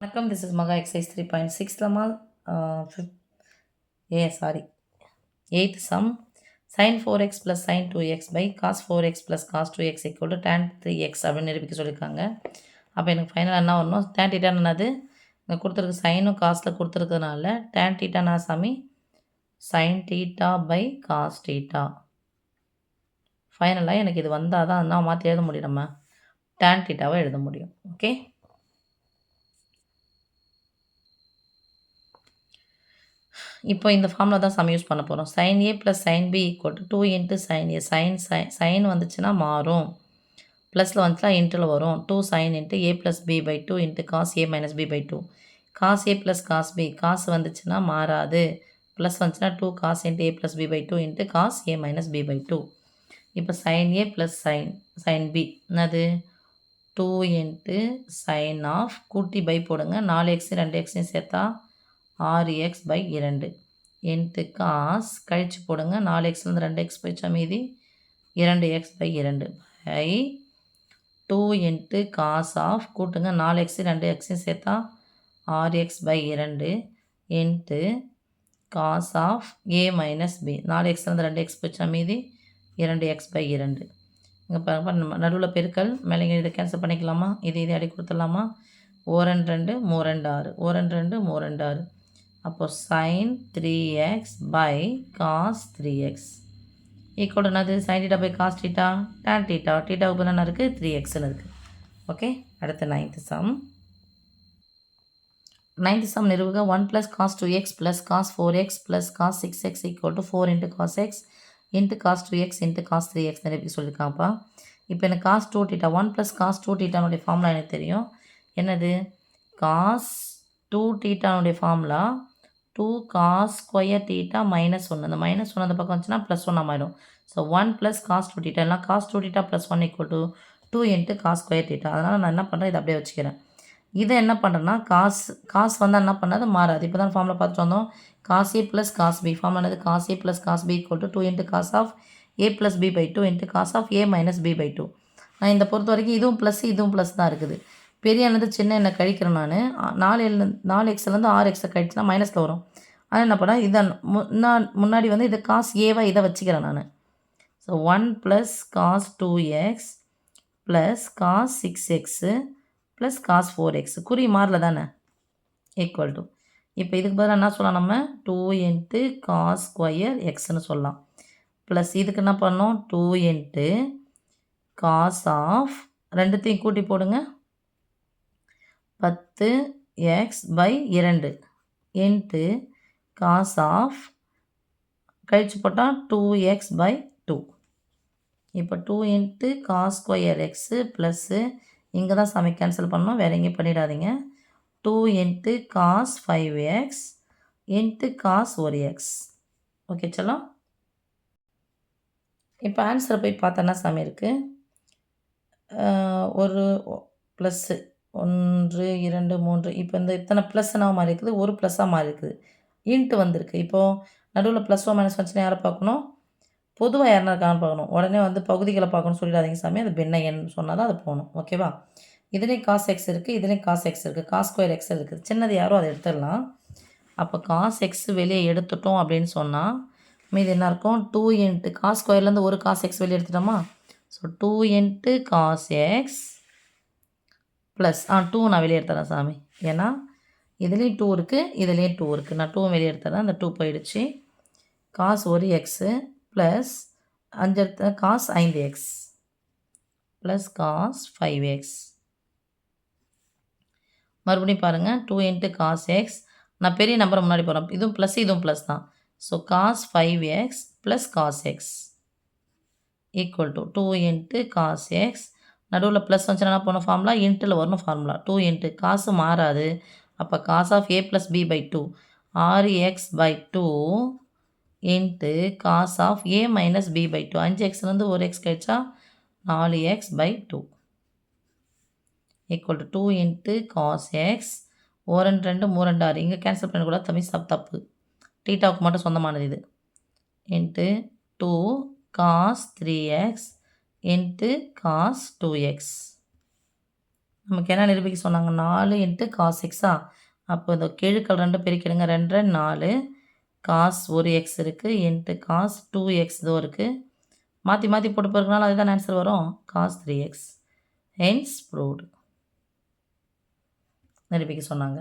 வணக்கம், this is Maha exercise 3.6லமா eight sum sin 4x plus sin 2x by cos 4x plus cos 2x equal to tan 3x அப்படின்னு நிரூபிக்க சொல்லியிருக்காங்க. அப்போ எனக்கு ஃபைனலாக என்ன வரணும்? tan θ என்னது? இங்கே கொடுத்துருக்கு சைனும் காசில் கொடுத்துருக்கிறதுனால tan θ நான் சாமி sin θ by cos θ. ஃபைனலாக எனக்கு இது வந்தால் தான் நான் மாற்றி எழுத முடியும், நம்ம tan θவை எழுத முடியும். ஓகே, இப்போ இந்த ஃபார்மில் தான் சம் யூஸ் பண்ண போகிறோம். sin a plus sin b equal to 2 into sin a. Sine வந்துச்சுன்னா மாறும், ப்ளஸில் வந்துச்சுன்னா இன்ட்டில் வரும். 2 sin into a plus b by 2 into cos a minus b by 2. Cos a plus cos b, cos வந்துச்சுன்னா மாறாது, ப்ளஸ் வந்துச்சுன்னா 2 cos into a plus b by 2 into cos a minus b by 2. இப்போ sin a plus sin b என்னது? 2 into sign of கூட்டி by போடுங்க, 4x 2xையும் சேர்த்தா 6x by 2 into cos கழிச்சு போடுங்க, 4xலேருந்து 2x போயிடுச்சா மீதி 2x by 2 by 2 into cos of கூட்டுங்க, 4x 2xையும் சேர்த்தா 6x by 2 into cos of a minus b. 4xலேருந்து 2x போயிடுச்சா மீதி 2x பை 2. இங்கே பாருங்க, நடுவில் பெருக்கல், மேலே இதை கேன்சல் பண்ணிக்கலாமா? இது அடி கொடுத்துடலாமா? 1 2 3 2 6, 1 2 3 2 6. அப்போ sin 3x by cos 3x equal என்னது? sin θ by cos θ, tan θ. θவுக்கு என்ன இருக்குது? 3xன்னு இருக்குது. ஓகே, அடுத்த நைன்த் சம் நிறுவுக 1 plus cos 2x plus cos 4x plus cos 6x equal to 4 into cos x into cos 2x into cos 3x நிரூபிக்க சொல்லியிருக்காங்கப்பா. இப்போ எனக்கு காஸ் 2 θ 1 ப்ளஸ் காஸ் 2 θனுடைய ஃபார்முலா எனக்கு தெரியும். என்னது? காஸ் 2 θனுடைய ஃபார்முலா 2 காஸ் ஸ்கொயர் θ மைனஸ் 1. அந்த மைனஸ் 1 அந்த பக்கம் வந்துச்சுன்னா ப்ளஸ் 1 ஆகிடும். ஸோ 1 ப்ளஸ் காஸ் 2 θ எல்லாம் cos 2 θ plus 1 equal to 2 into cos square θ. அதனால் நான் என்ன பண்ணுறேன், இதை அப்படியே வச்சுக்கிறேன். இதை என்ன பண்ணுறேன்னா காஸ் வந்தால் என்ன பண்ணாது, மாறாது. இப்போ தான் ஃபார்மில் பார்த்துட்டு வந்தோம். Cos A plus cos B form என்னது? Cos A plus cos B equal to 2 into cos of A plus B by 2 into cos of A minus B by 2. நான் இந்த பொறுத்த வரைக்கும் இதுவும் ப்ளஸ் தான் இருக்குது. பெரிய என்னது சின்ன என்ன கழிக்கிறேன் நான் 4xலேருந்து 6xை கழிச்சுன்னா மைனஸில் வரும். ஆனால் என்ன பண்ணேன், இதை முன்னாடி வந்து இதை காஸ் ஏவா இதை வச்சுக்கிறேன் நான். So 1 plus cos 2x plus cos 6x plus cos 4x குறி மாறல தானே, ஈக்குவல் டு. இப்போ இதுக்கு பதிலாக என்ன சொல்லலாம், நம்ம 2 இன்ட்டு காஸ் ஸ்கொயர் எக்ஸ்ன்னு சொல்லலாம். ப்ளஸ் இதுக்கு என்ன பண்ணோம், 2 இன்ட்டு காஸ் ஆஃப் ரெண்டுத்தையும் கூட்டி போடுங்க, 10x by 2 into cos of கழிச்சு போட்டால் 2x பை 2. இப்போ 2 into cos square x plus இங்கே தான் சாமி கேன்சல் பண்ணோம், வேறு எங்கேயும் பண்ணிடாதீங்க. 2 into cos 5x into cos 1x. Okay சொல்லலாம். இப்போ ஆன்சரை போய் பார்த்தோன்னா சாமி இருக்குது, ஒரு ப்ளஸ்ஸு 1 2 3. இப்போ இந்த இத்தனை ப்ளஸ்ஸாக மாறி இருக்குது, ஒரு ப்ளஸ்ஸாக மாறி இருக்குது, இன்ட்டு வந்திருக்கு. இப்போது நடுவில் ப்ளஸ் 1 மைனஸ் வந்துச்சுன்னா யாரை பார்க்கணும்? பொதுவாக யாருன்னா இருக்கான்னு பார்க்கணும். உடனே வந்து பகுதிகளை பார்க்கணும்னு சொல்லிடாதீங்க சாமி, அது பின்ன எண் சொன்னால் தான் அது போகணும். ஓகேவா? இதுலேயும் காஸ் எக்ஸ் இருக்குது, இதுலேயும் காஸ் எக்ஸ் இருக்குது, காஸ் ஸ்கொயர் எக்ஸ் இருக்குது. சின்னது யாரோ அதை எடுத்துடலாம். அப்போ காஸ் எக்ஸ் வெளியே எடுத்துட்டோம் அப்படின்னு சொன்னால் மீது என்ன இருக்கும்? 2 இன்ட்டு காஸ் ஸ்கொயர்லேருந்து ஒரு காஸ் எக்ஸ் வெளியே எடுத்துட்டோமா? So 2 into cos x plus 2 நான் வெளியே எடுத்துறேன் சாமி, ஏன்னா இதுலேயும் 2 இருக்குது, இதுலேயும் 2 இருக்குது. நான் 2 வெளியே எடுத்துறேன், அந்த 2 போயிடுச்சு. Cos 1x plus 5 cos 5x plus cos 5x. மறுபடியும் பாருங்கள், 2 இன்ட்டு காஸ் எக்ஸ், நான் பெரிய நம்பரை முன்னாடி போகிறேன், இதுவும் ப்ளஸ் தான். So cos 5x plus cos x equal to 2 into cos x. நடுவில் ப்ளஸ் வந்துச்சுன்னா என்ன பண்ணணும், ஃபார்முலா இன்ட்டில் வரணும் ஃபார்முலா. 2 இன்ட்டு காசு மாறாது, அப்போ cos of A plus B by 2 6x by 2 into cos of A minus B by 2. 5xலேருந்து 1x கழிச்சா 4x by 2 equal to 2 into cos x. 1 2 3 2 6 இங்கே கேன்சல் பண்ணக்கூடாது தம்பி, தப்பு. டீட்டாவுக்கு மட்டும் சொந்தமானது இது. Into 2 cos 3x into cos 2x. நமக்கு என்ன நிரூபிக்க சொன்னாங்க? 4 இன்ட்டு காஸ் எக்ஸா? அப்போ இந்த கெழுக்கள் 2 பெருக்கிடுங்க. 2 4 காஸ் 1 எக்ஸ் இருக்குது இன்ட்டு காஸ் 2 எக்ஸ் இதோ இருக்குது. மாற்றி மாற்றி போட்டு பெருக்கினாலும் அதுதான் ஆன்சர் வரும். Cos 3 X. ஹென்ஸ் ப்ரூவ்டு நிரூபிக்க சொன்னாங்க.